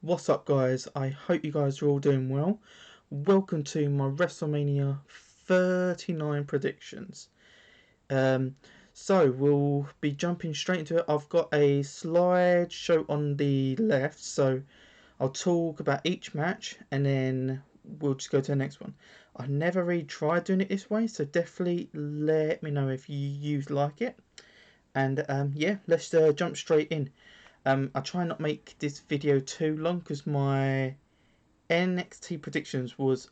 What's up, guys? I hope you guys are all doing well. Welcome to my Wrestlemania 39 predictions. Um, so we'll be jumping straight into it. I've got a slideshow on the left, so I'll talk about each match and then we'll just go to the next one. I've never really tried doing it this way, so definitely let me know if you like it. And yeah, let's jump straight in. I try not make this video too long because my NXT predictions was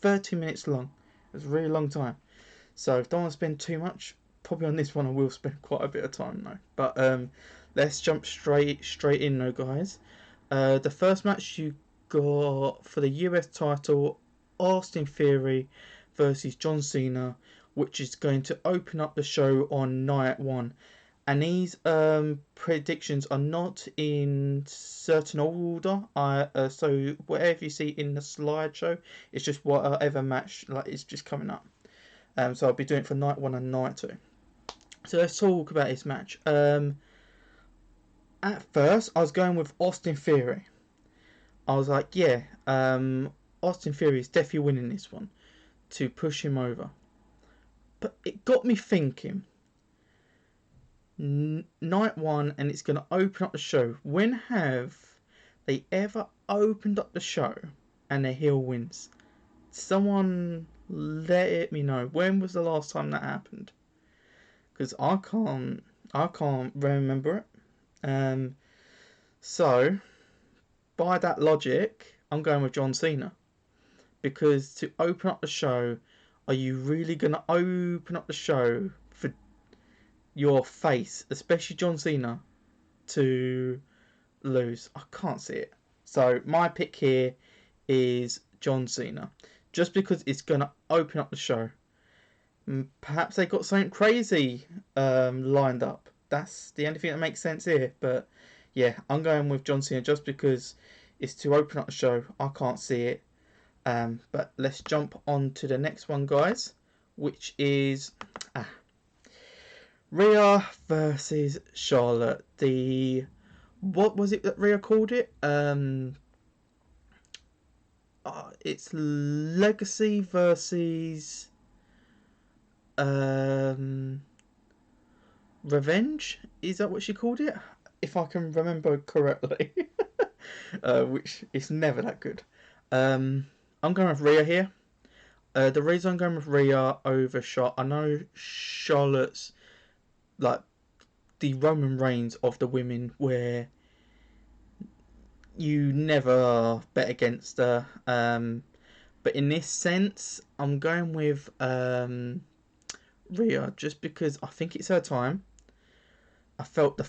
30 minutes long. It was a really long time. So if I don't want to spend too much, probably on this one I will spend quite a bit of time though. But let's jump straight in though, guys. The first match you got for the US title, Austin Theory versus John Cena, which is going to open up the show on night one. And these predictions are not in certain order. So whatever you see in the slideshow, it's just whatever match is just coming up. So I'll be doing it for night one and night two. So let's talk about this match. At first, I was going with Austin Theory. I was like, yeah, Austin Theory is definitely winning this one to push him over. But it got me thinking. Night one, and it's going to open up the show. When have they ever opened up the show and the heel wins? Someone let me know. When was the last time that happened? Because I can't remember it. So by that logic, I'm going with John Cena, because to open up the show, are you really going to open up the show for your face, especially John Cena, to lose? I can't see it. So my pick here is John Cena, just because it's going to open up the show. Perhaps they got something crazy lined up. That's the only thing that makes sense here. But yeah, I'm going with John Cena just because it's to open up the show. I can't see it. But let's jump on to the next one, guys, which is Rhea versus Charlotte. What was it that Rhea called it? It's Legacy versus Revenge. Is that what she called it? If I can remember correctly. Which is never that good. I'm going with Rhea here. The reason I'm going with Rhea over Charlotte, I know Charlotte's like the Roman Reigns of the women, where you never bet against her. But in this sense, I'm going with Rhea just because I think it's her time. I felt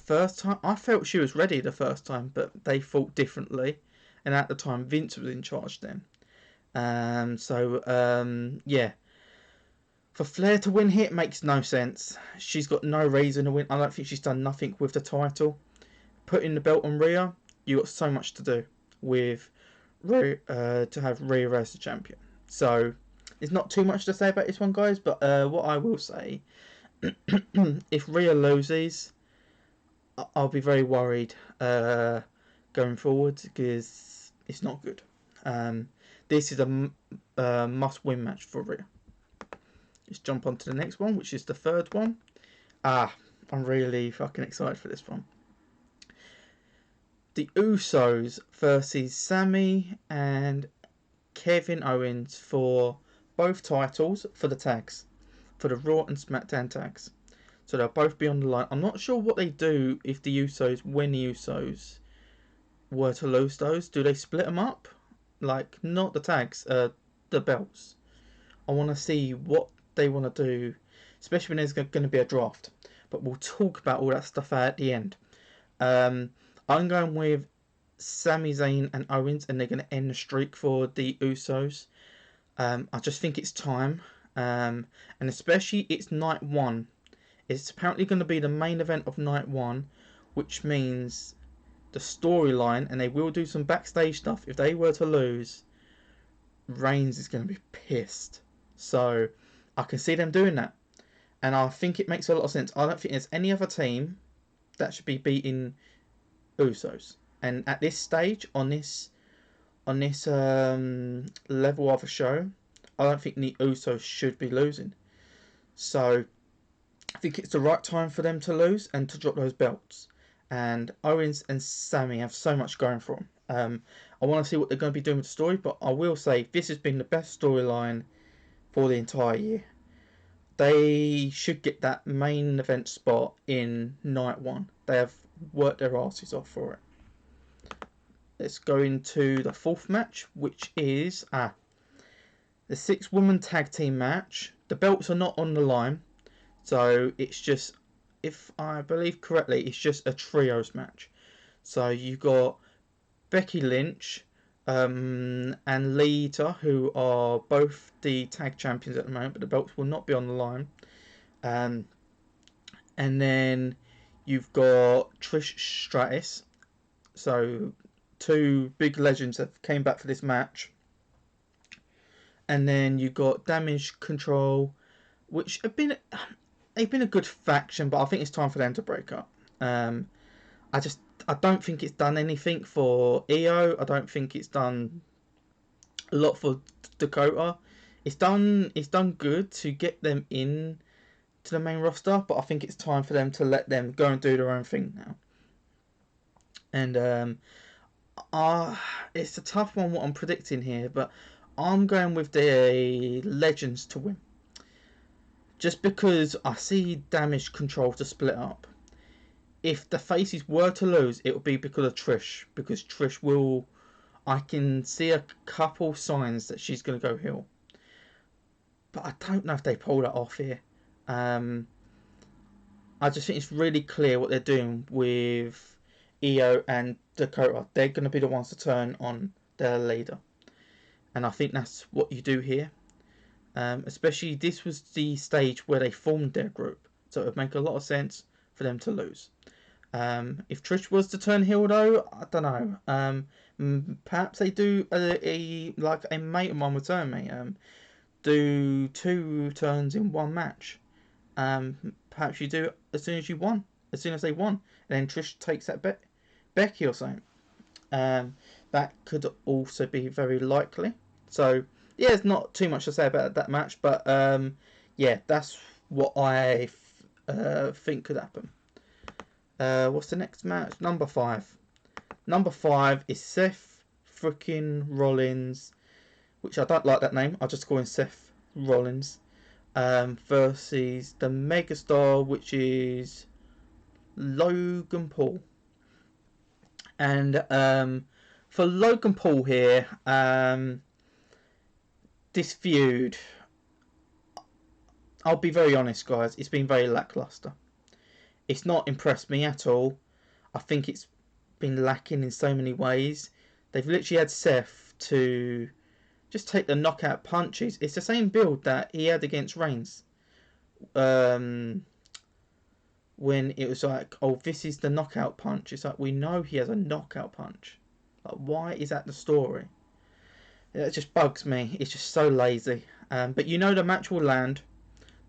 she was ready the first time, but they thought differently, and at the time Vince was in charge then. Yeah. For Flair to win here, it makes no sense. She's got no reason to win. I don't think she's done nothing with the title. Putting the belt on Rhea, you got so much to do with Rhea, to have Rhea as the champion. So there's not too much to say about this one, guys. But what I will say, if Rhea loses, I'll be very worried going forward, because it's not good. This is a must-win match for Rhea. Let's jump on to the next one, which is the third one. I'm really fucking excited for this one. The Usos versus Sami and Kevin Owens for both titles for the tags, for the Raw and SmackDown tags. So they'll both be on the line. I'm not sure what they do if the Usos, when the Usos were to lose those. Do they split them up? Like, not the tags, the belts. I want to see what they want to do, especially when there's going to be a draft. But we'll talk about all that stuff at the end. I'm going with Sami Zayn and Owens, and they're going to end the streak for the Usos. I just think it's time. And especially it's night one. It's apparently going to be the main event of night one, which means the storyline, and they will do some backstage stuff. If they were to lose, Reigns is going to be pissed. So I can see them doing that, and I think it makes a lot of sense. I don't think there's any other team that should be beating Usos, and at this stage on this level of a show, I don't think the Usos should be losing. So I think it's the right time for them to lose and to drop those belts. And Owens and Sammy have so much going for them. I want to see what they're going to be doing with the story, but I will say this has been the best storyline for the entire year. They should get that main event spot in night one. They have worked their asses off for it. Let's go into the fourth match, which is the 6-woman tag team match. The belts are not on the line, so it's just, if I believe correctly, it's just a trios match. So you got Becky Lynch and Lita, who are both the tag champions at the moment, but the belts will not be on the line. And then you've got Trish Stratus. So 2 big legends that came back for this match. And then you got Damage Control, which they've been a good faction, but I think it's time for them to break up. I don't think it's done anything for Io. I don't think it's done a lot for Dakota. It's done good to get them in to the main roster, but I think it's time for them to let them go and do their own thing now. And it's a tough one what I'm predicting here, but I'm going with the Legends to win. Just because I see Damage Control to split up. If the faces were to lose, it would be because of Trish. Because Trish will... I can see a couple signs that she's going to go heel. But I don't know if they pull that off here. I just think it's really clear what they're doing with Io and Dakota. They're going to be the ones to turn on their leader. And I think that's what you do here. Especially this was the stage where they formed their group. So it would make a lot of sense for them to lose. If Trish was to turn heel though, I don't know. Perhaps they do like a mate of mine would tell me. Do 2 turns in 1 match. Perhaps you do it as soon as they won, and then Trish takes that Becky or something. That could also be very likely. So yeah, there's not too much to say about that match, but yeah, that's what I think could happen. What's the next match? Number 5. Number 5 is Seth freaking Rollins, which I don't like that name. I'll just call him Seth Rollins, versus the Megastar, which is Logan Paul. And for Logan Paul here, this feud, I'll be very honest, guys, it's been very lackluster. It's not impressed me at all. I think it's been lacking in so many ways. They've literally had Seth to just take the knockout punches. It's the same build that he had against Reigns. When it was like, oh, this is the knockout punch. It's like, we know he has a knockout punch. Like, why is that the story? It just bugs me. It's just so lazy. But you know the match will land.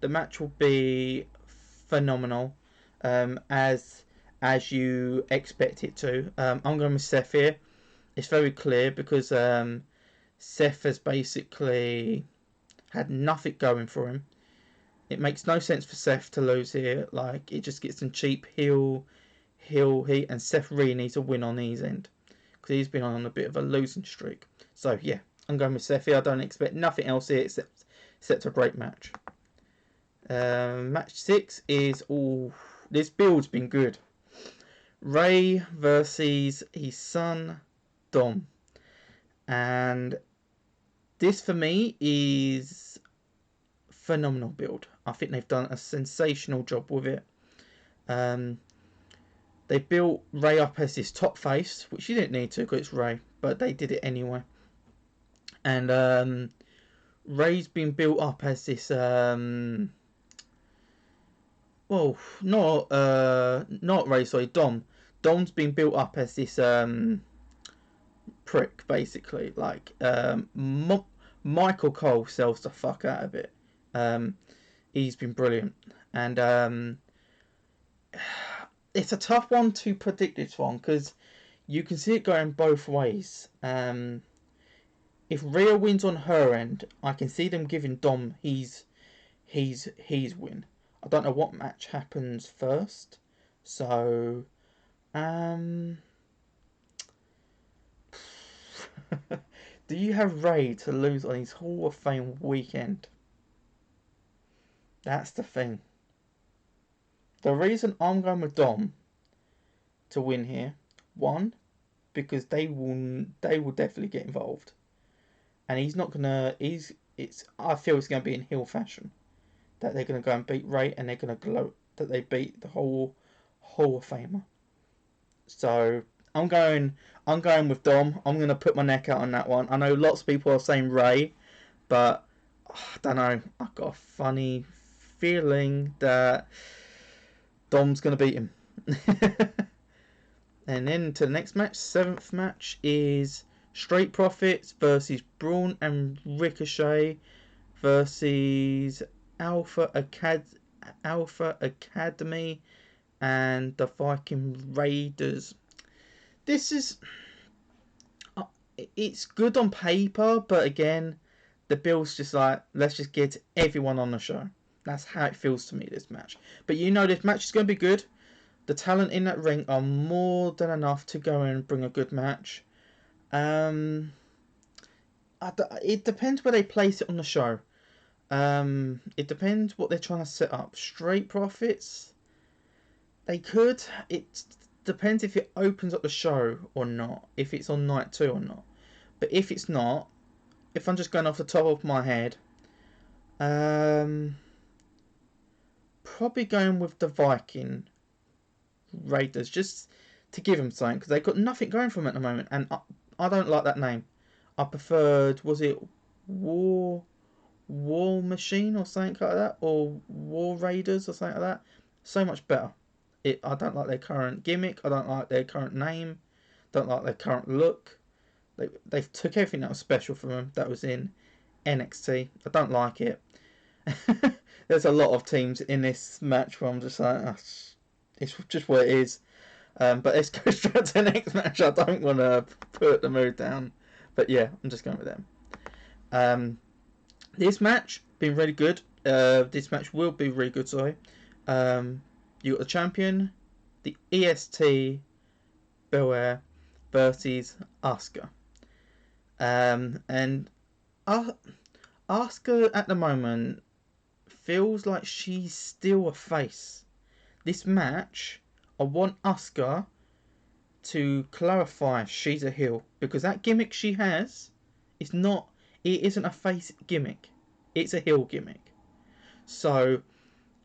The match will be phenomenal. As you expect it to. I'm going with Seth here. It's very clear because Seth has basically had nothing going for him. It makes no sense for Seth to lose here. Like, it just gets some cheap heel heat, and Seth really needs a win on his end because he's been on a bit of a losing streak. So yeah, I'm going with Seth here. I don't expect nothing else here except a great match. Match 6 is this build's been good. Ray versus his son Dom, and this for me is phenomenal build. I think they've done a sensational job with it. They built Ray up as this top face, which you didn't need to because it's Ray, but they did it anyway. And Ray's been built up as this well, not Ray, sorry, Dom. Dom's been built up as this prick, basically. Like, Michael Cole sells the fuck out of it. He's been brilliant. And it's a tough one to predict this one, because you can see it going both ways. If Rhea wins on her end, I can see them giving Dom his win. I don't know what match happens first, so do you have Ray to lose on his Hall of Fame weekend? That's the thing. The reason I'm going with Dom to win here, one, because they will definitely get involved, and he's not gonna. I feel it's gonna be in heel fashion that they're gonna go and beat Ray, and they're gonna gloat that they beat the whole Hall of Famer. So I'm going with Dom. I'm gonna put my neck out on that one. I know lots of people are saying Ray, but I don't know. I've got a funny feeling that Dom's gonna beat him. And then to the next match, 7th match is Street Profits versus Braun and Ricochet versus Alpha Academy and the Viking Raiders. This is it's good on paper, but again, the bill's just like, let's just get everyone on the show. That's how it feels to me, this match. But you know this match is going to be good. The talent in that ring are more than enough to go in and bring a good match. It depends where they place it on the show. It depends what they're trying to set up. Straight Profits, they could. It depends if it opens up the show or not. If it's on night 2 or not. But if it's not, if I'm just going off the top of my head, probably going with the Viking Raiders, just to give them something, because they've got nothing going for them at the moment, and I don't like that name. I preferred, was it War Machine or something like that, or War Raiders or something like that? So much better. I don't like their current gimmick. I don't like their current name. Don't like their current look. They've took everything that was special from them that was in NXT. I don't like it. There's a lot of teams in this match where I'm just like, it's just what it is. But let's go straight to the next match. I don't want to put the mood down. But yeah, I'm just going with them. This match been really good. This match will be really good, sorry. You got the champion, the EST Belair versus Asuka. And Asuka at the moment feels like she's still a face. This match, I want Asuka to clarify she's a heel, because that gimmick she has is not. It isn't a face gimmick. It's a heel gimmick. So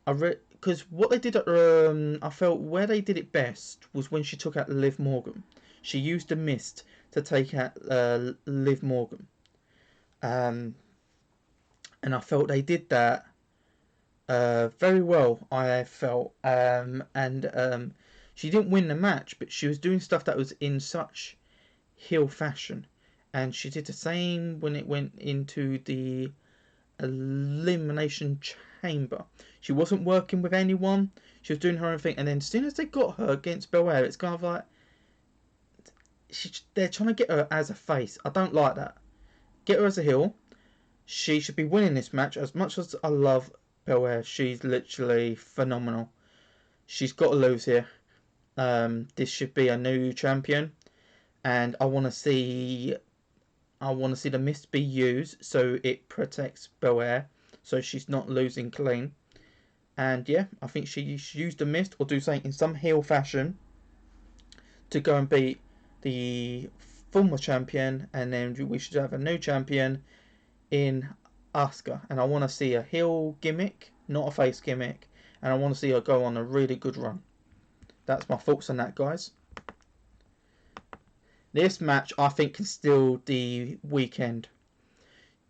because what they did at I felt where they did it best was when she took out Liv Morgan. She used the mist to take out Liv Morgan. And I felt they did that very well, I felt. She didn't win the match, but she was doing stuff that was in such heel fashion. And she did the same when it went into the Elimination Chamber. She wasn't working with anyone. She was doing her own thing. And then as soon as they got her against Belair, it's kind of like they're trying to get her as a face. I don't like that. Get her as a heel. She should be winning this match. As much as I love Belair, she's literally phenomenal. She's got to lose here. This should be a new champion, and I want to see the mist be used so it protects Belair, so she's not losing clean. And yeah, I think she should use the mist or do something in some heel fashion to go and beat the former champion, and then we should have a new champion in Asuka. And I want to see a heel gimmick, not a face gimmick, and I want to see her go on a really good run. That's my thoughts on that, guys. This match, I think, can steal the weekend.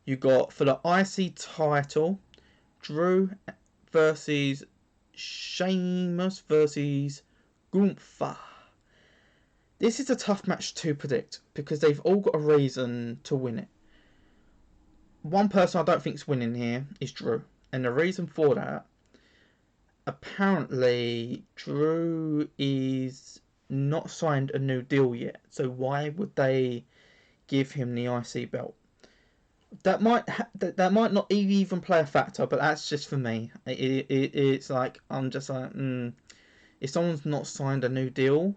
You got, for the IC title, Drew versus Sheamus versus Gunther. This is a tough match to predict because they've all got a reason to win it. One person I don't think is winning here is Drew. And the reason for that, apparently Drew is not signed a new deal yet. So why would they give him the IC belt? That might not even play a factor, but that's just for me. It's like I'm just like, if someone's not signed a new deal,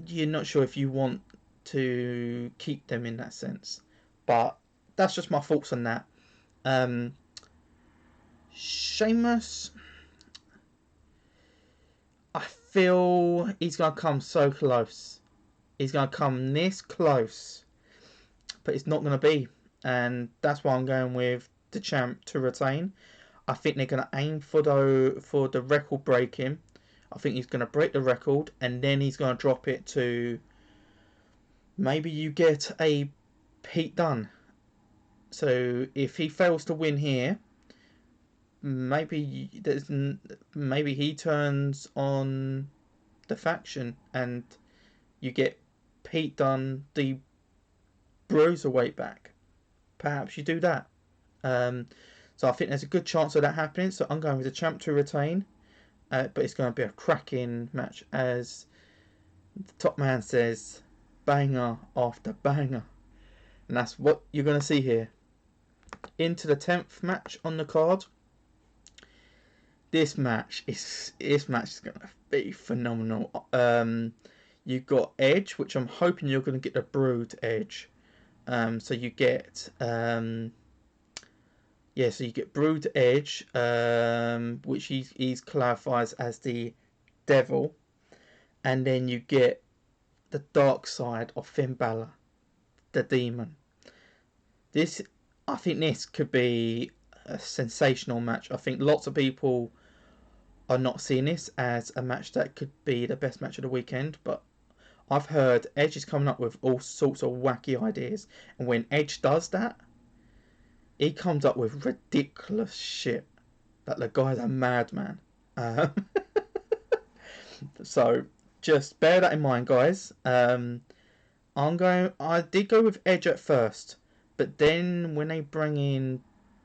you're not sure if you want to keep them in that sense. But that's just my thoughts on that. Sheamus, I feel he's gonna come so close. He's gonna come this close, but it's not gonna be, and that's why I'm going with the champ to retain. I think they're gonna aim for the record breaking. I think he's gonna break the record, and then he's gonna drop it to maybe you get a Pete Dunne. So if he fails to win here, maybe he turns on the faction, and you get Pete Dunne the Bruiserweight back. Perhaps you do that. So I think there's a good chance of that happening. So I'm going with the champ to retain, but it's going to be a cracking match, as the top man says, banger after banger, and that's what you're going to see here. Into the 10th match on the card. This match is going to be phenomenal. You've got Edge, which I'm hoping you're going to get the Brood Edge. So you get so you get Brood Edge, which he's clarifies as the Devil, and then you get the dark side of Finn Balor, the Demon. I think this could be a sensational match. I think lots of people are not seeing this as a match that could be the best match of the weekend, but I've heard Edge is coming up with all sorts of wacky ideas, and when Edge does that, he comes up with ridiculous shit. That the guy's a madman. So just bear that in mind, guys. I did go with Edge at first, but then when they bring in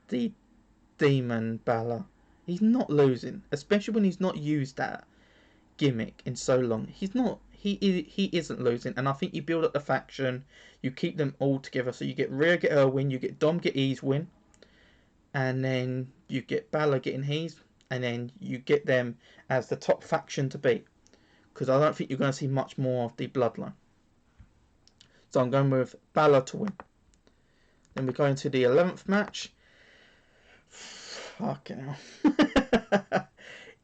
the Demon Balor, he's not losing, especially when he's not used that gimmick in so long. He isn't losing, and I think you build up the faction, you keep them all together, so you get Rhea get her win, you get Dom get his win, and then you get Balor getting his, and then you get them as the top faction to beat, because I don't think you're going to see much more of the Bloodline. So I'm going with Balor to win. Then we go into the 11th match. Fucking hell.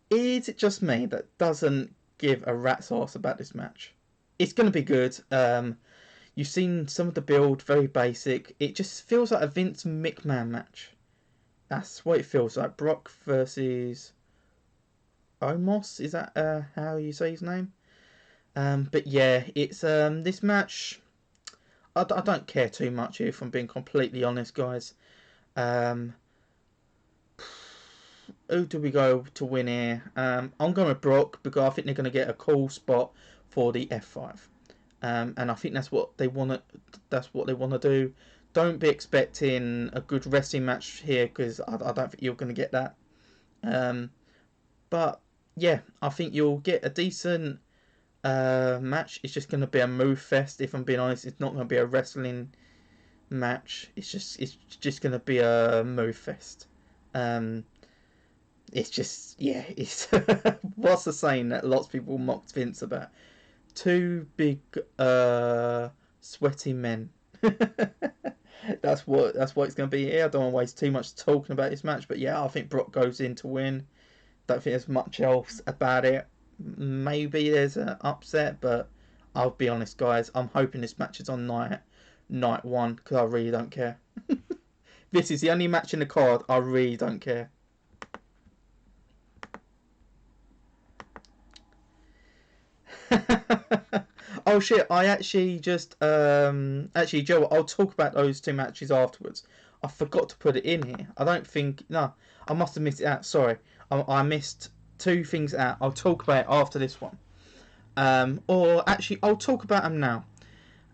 Is it just me that doesn't give a rat's ass about this match? It's going to be good. You've seen some of the build, very basic. It just feels like a Vince McMahon match. That's what it feels like. Brock versus Omos. Is that how you say his name? But yeah, it's this match. I don't care too much here, if I'm being completely honest, guys. Who do we go to win here? I'm going with Brock, because I think they're going to get a cool spot for the F5, and I think that's what they want to. That's what they want to do. Don't be expecting a good wrestling match here, because I don't think you're going to get that. But yeah, I think you'll get a decent match. It's just going to be a move fest. If I'm being honest, it's not going to be a wrestling match. It's just going to be a move fest. It's just, yeah, it's what's the saying that lots of people mocked Vince about? Two big sweaty men. That's what it's going to be here. I don't want to waste too much talking about this match, but yeah, I think Brock goes in to win. Don't think there's much else about it. Maybe there's an upset, but I'll be honest, guys, I'm hoping this match is on night one, because I really don't care. This is the only match in the card. I really don't care. Oh shit, I actually just actually Joe, I'll talk about those two matches afterwards. I forgot to put it in here. I don't think, no, I must have missed it out. Sorry, I missed two things out. I'll talk about it after this one. Or actually I'll talk about them now.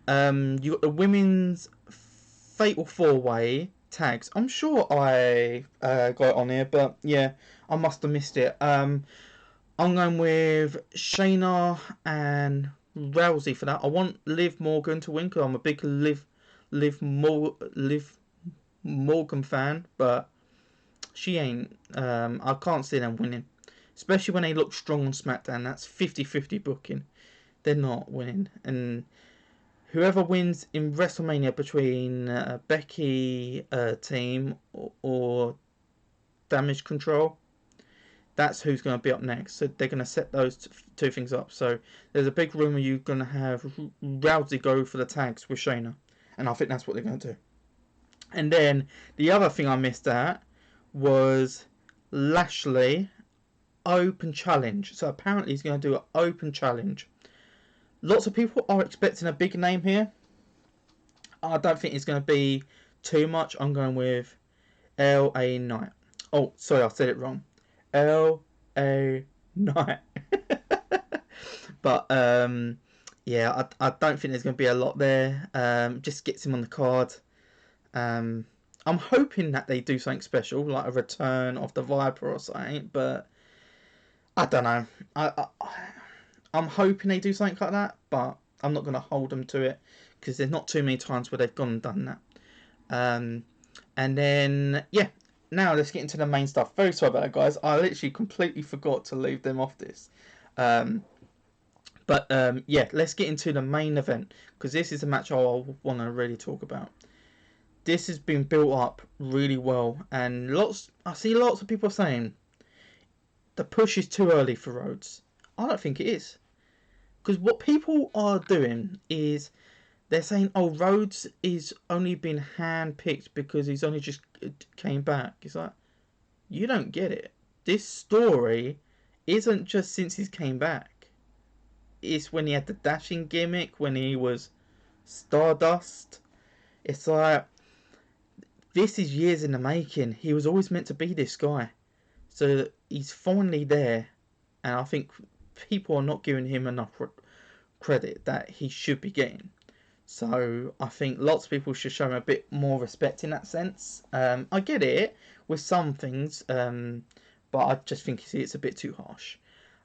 You got the women's fatal 4-way tags. I'm sure I got it on here, but yeah, I must have missed it. I'm going with Shayna and Rousey for that. I want Liv Morgan to win because I'm a big Liv Morgan fan, but she ain't. I can't see them winning, especially when they look strong on SmackDown. That's 50-50 booking. They're not winning, and whoever wins in WrestleMania between Becky team or Damage Control, that's who's going to be up next. So they're going to set those two things up. So there's a big rumour you're going to have Rousey go for the tags with Shayna. And I think that's what they're going to do. And then the other thing I missed out was Lashley Open Challenge. So apparently he's going to do an Open Challenge. Lots of people are expecting a big name here. I don't think it's going to be too much. I'm going with LA Knight. Oh, sorry, I said it wrong. LA Knight. But yeah, I don't think there's going to be a lot there. Just gets him on the card. I'm hoping that they do something special, like a return of the Viper or something. But I don't know. I'm hoping they do something like that, but I'm not going to hold them to it because there's not too many times where they've gone and done that. And then yeah. Now let's get into the main stuff. Very sorry about that, guys. I literally completely forgot to leave them off this. But yeah, let's get into the main event because this is a match I want to really talk about. This has been built up really well, and I see lots of people saying the push is too early for Rhodes. I don't think it is, because what people are doing is they're saying, oh, Rhodes is only been handpicked because he's only just came back. It's like, you don't get it. This story isn't just since he's came back. It's when he had the dashing gimmick, when he was Stardust. It's like, this is years in the making. He was always meant to be this guy. So he's finally there. And I think people are not giving him enough credit that he should be getting. So I think lots of people should show him a bit more respect in that sense. I get it with some things, but I just think it's a bit too harsh.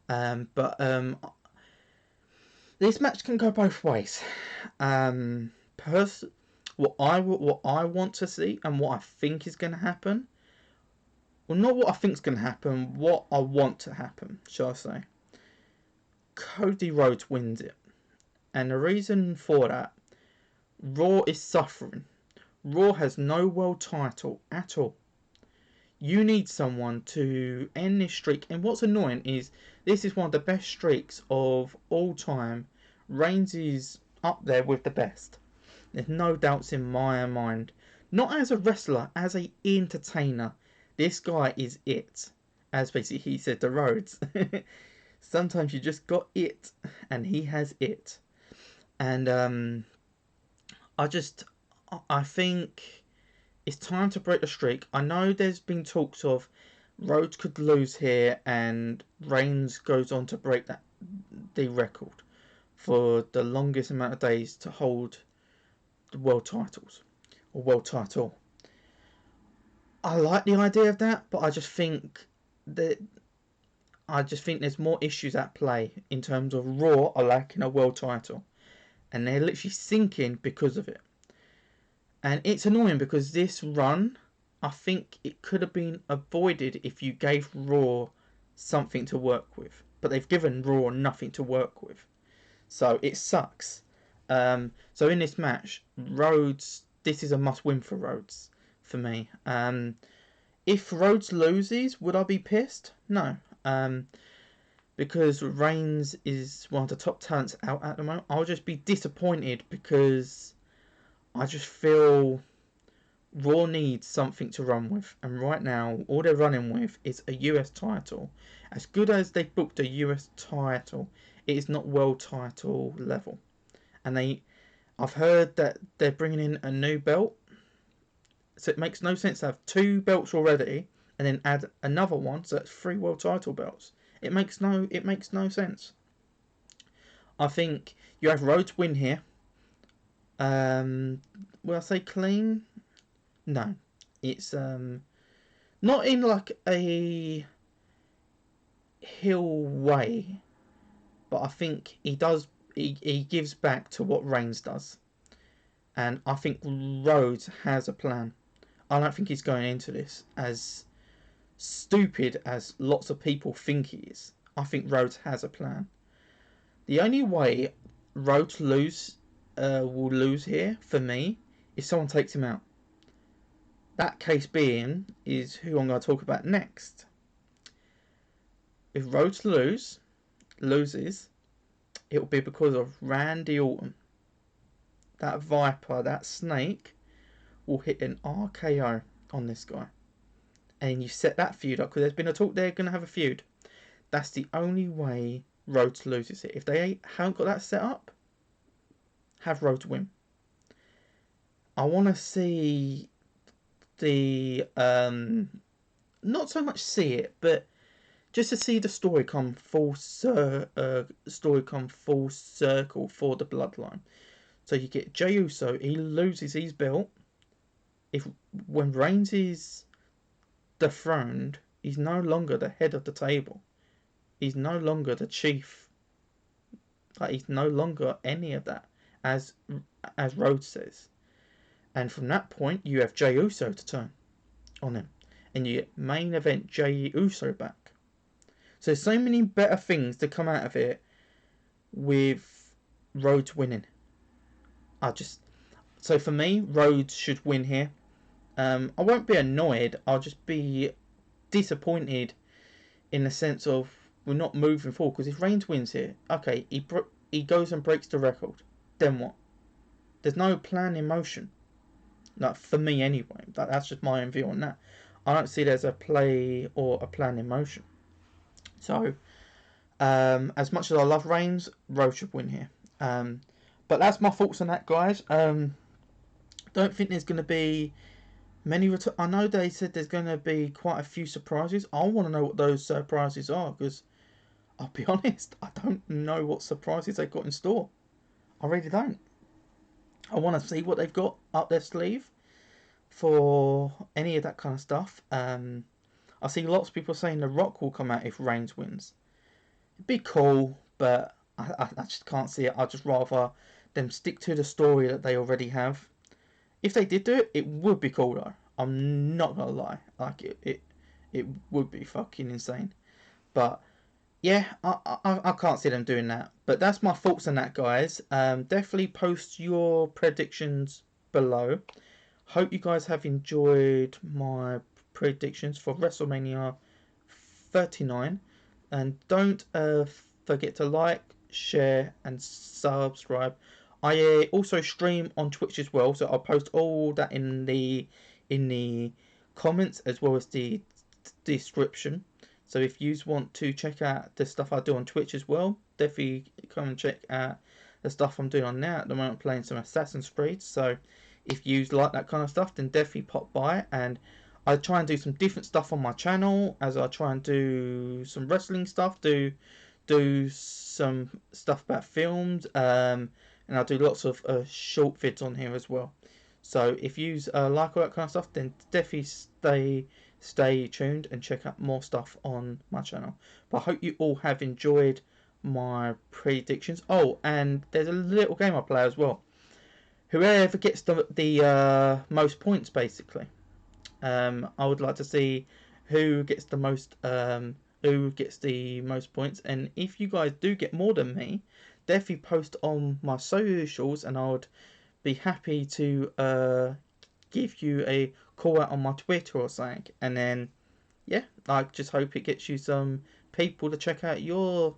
But this match can go both ways. What I want to see and what I think is going to happen. Well, not what I think is going to happen. What I want to happen, shall I say? Cody Rhodes wins it, and the reason for that. Raw is suffering. Raw has no world title at all. You need someone to end this streak. And what's annoying is this is one of the best streaks of all time. Reigns is up there with the best. There's no doubts in my mind. Not as a wrestler, as a entertainer. This guy is it. As basically he said to Rhodes. Sometimes you just got it. And he has it. And I think it's time to break the streak. I know there's been talks of Rhodes could lose here and Reigns goes on to break the record for the longest amount of days to hold the world titles or world title. I like the idea of that, but I just think there's more issues at play in terms of Raw are lacking a world title, and they're literally sinking because of it. And it's annoying because this run, I think it could have been avoided if you gave Raw something to work with. But they've given Raw nothing to work with. So it sucks. So in this match, Rhodes, this is a must win for Rhodes, for me. If Rhodes loses, would I be pissed? No. Because Reigns is one of the top talents out at the moment. I'll just be disappointed because I just feel Raw needs something to run with, and right now all they're running with is a US title. As good as they booked a US title, it is not world title level. And I've heard that they're bringing in a new belt, so it makes no sense to have 2 belts already and then add another one, so that's 3 world title belts. It makes no sense. I think you have Rhodes win here. Will I say clean? No. It's not in like a heel way, but I think he does. He gives back to what Reigns does, and I think Rhodes has a plan. I don't think he's going into this as stupid as lots of people think he is. I think Rhodes has a plan. The only way Rhodes will lose here for me is someone takes him out. That case being is who I'm going to talk about next. If Rhodes loses, it will be because of Randy Orton. That Viper, that snake, will hit an RKO on this guy. And you set that feud up, because there's been a talk they're going to have a feud. That's the only way Rhodes loses it. If they haven't got that set up, have Rhodes win. I want to see the not so much see it, but just to see the story come full circle for the bloodline. So you get Jey Uso, he loses his belt. When Reigns is dethroned, he's no longer the head of the table. He's no longer the chief. Like, he's no longer any of that, as Rhodes says. And from that point, you have Jey Uso to turn on him, and you get main event Jey Uso back. So many better things to come out of it with Rhodes winning. So for me, Rhodes should win here. I won't be annoyed. I'll just be disappointed in the sense of we're not moving forward. Because if Reigns wins here, okay, he goes and breaks the record. Then what? There's no plan in motion. Like, for me anyway. That's just my own view on that. I don't see there's a play or a plan in motion. So, as much as I love Reigns, Rhodes should win here. But that's my thoughts on that, guys. Don't think there's going to be many. I know they said there's going to be quite a few surprises. I want to know what those surprises are, because I'll be honest, I don't know what surprises they've got in store. I really don't. I want to see what they've got up their sleeve for any of that kind of stuff. I see lots of people saying The Rock will come out if Reigns wins. It'd be cool, but I just can't see it. I'd just rather them stick to the story that they already have. If they did do it, it would be cool though. I'm not gonna lie. Like, it would be fucking insane. But yeah, I can't see them doing that. But that's my thoughts on that, guys. Definitely post your predictions below. Hope you guys have enjoyed my predictions for WrestleMania 39. And don't forget to like, share, and subscribe. I also stream on Twitch as well, so I'll post all that in the comments as well as the description. So if you want to check out the stuff I do on Twitch as well, definitely come and check out the stuff I'm doing on now. At the moment, playing some Assassin's Creed. So if you like that kind of stuff, then definitely pop by. And I try and do some different stuff on my channel, as I try and do some wrestling stuff, do some stuff about films, and I do lots of short vids on here as well. So if you like all that kind of stuff, then definitely stay tuned and check out more stuff on my channel. But I hope you all have enjoyed my predictions. Oh, and there's a little game I play as well. Whoever gets the most points, basically. I would like to see who gets the most points. And if you guys do get more than me, definitely post on my socials, and I would be happy to give you a call out on my Twitter or something. And then yeah, I just hope it gets you some people to check out your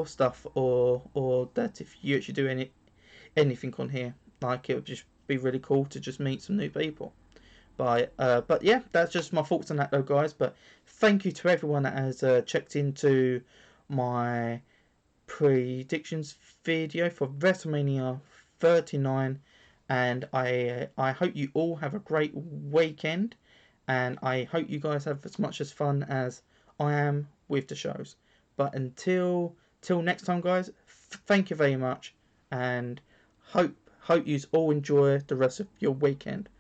stuff, or that if you actually do anything on here, like, it would just be really cool to just meet some new people. But yeah, that's just my thoughts on that though, guys. But thank you to everyone that has checked into my predictions video for WrestleMania 39, and I hope you all have a great weekend, and I hope you guys have as much as fun as I am with the shows. But till next time, guys, thank you very much, and hope you all enjoy the rest of your weekend.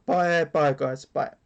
Bye guys, bye.